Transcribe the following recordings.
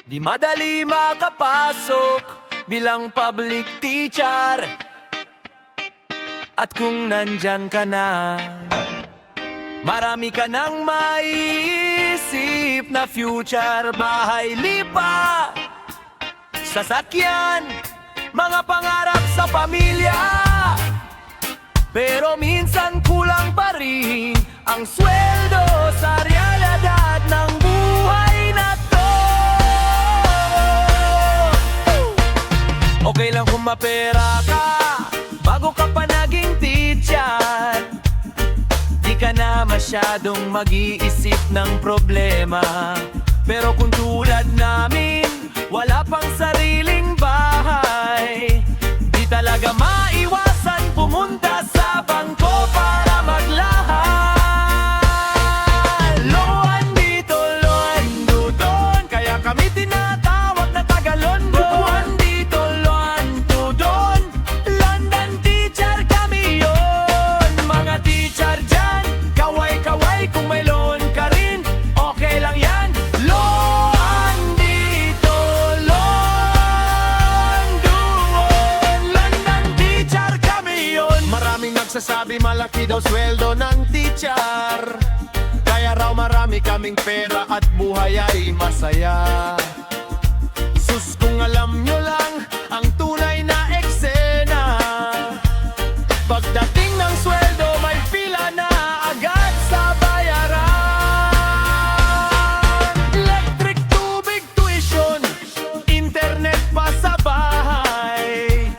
Di madali makapasok bilang public teacher. At kung nandyan ka na, marami ka nang maiisip na future. Bahay, lipa, sasakyan, mga pangarap sa pamilya. Pero minsan kulang pa rin ang sweldo sa realidad ng buhay na to. Okay lang kung mapera ka bago ka pa naging teacher. Di ka na masyadong mag-iisip ng problema. Pero kung tulad namin, wala pang sariling bahay, di talaga maiwasan pumunta sa bangko para maglahal. Loan dito, loan doon, kaya kami tinatawag na Tagalondo. Loan dito, loan doon, London teacher kami yon. Mga teacher dyan, kaway-kaway kung may loan ka rin, okay lang yan. Loan dito, loan doon, London teacher kami yon. Maraming nagsasabi malaki daw sweldo ng teacher, kaya raw marami kaming pera at buhay ay masaya. Sus, kung alam nyo lang ang tunay na eksena, pagdating ng sweldo may pila na agad sa bayaran. Electric, tubig, tuition, internet pa sa bahay.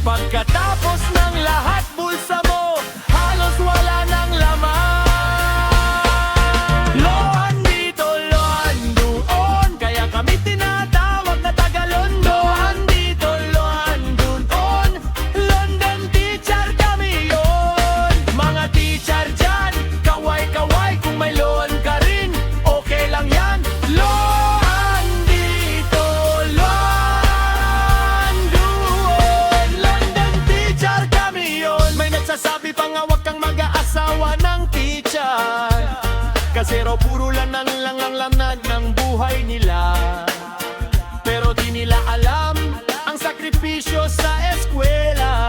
Pagkatapos ng lahat, bulsa mo halos wala nang laman. Loan dito, loan doon, kaya kami tinatawag na Tagalondo. Loan dito, loan doon, London teacher kami yon. Mga teacher dyan, kaway-kaway kung may loan ka rin, okay lang yan. Loan dito, loan doon, London teacher kami yon. May nagsasabi pa nga wag kang mag-aasawa ng teacher, kasi raw puro lanan lang ang laman ng buhay nila. Pero di nila alam ang sakripisyo sa eskwela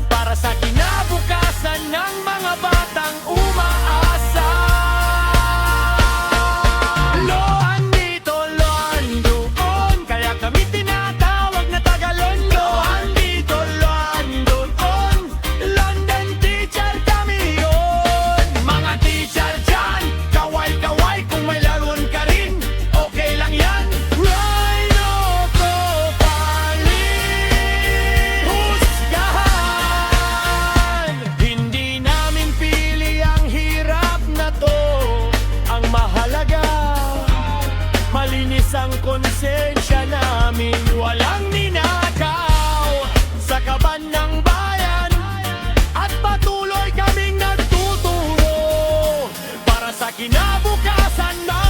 para sa kinabukasan ng mga batang umaasa. Loan dito, loan doon, kaya kami tinatawag na Tagalondo. Loan dito, loan doon, London teacher kami yon. Mga teacher dyan, kaway-kaway kung may laron ka rin, okay lang yan. Rhino Copalit, husgahan. Hindi namin pili ang hirap na to, ang mahalaga malinis ang konsensya namin. Walang ninakaw sa kaban ng bayan, at patuloy kaming nagtuturo para sa kinabukasan na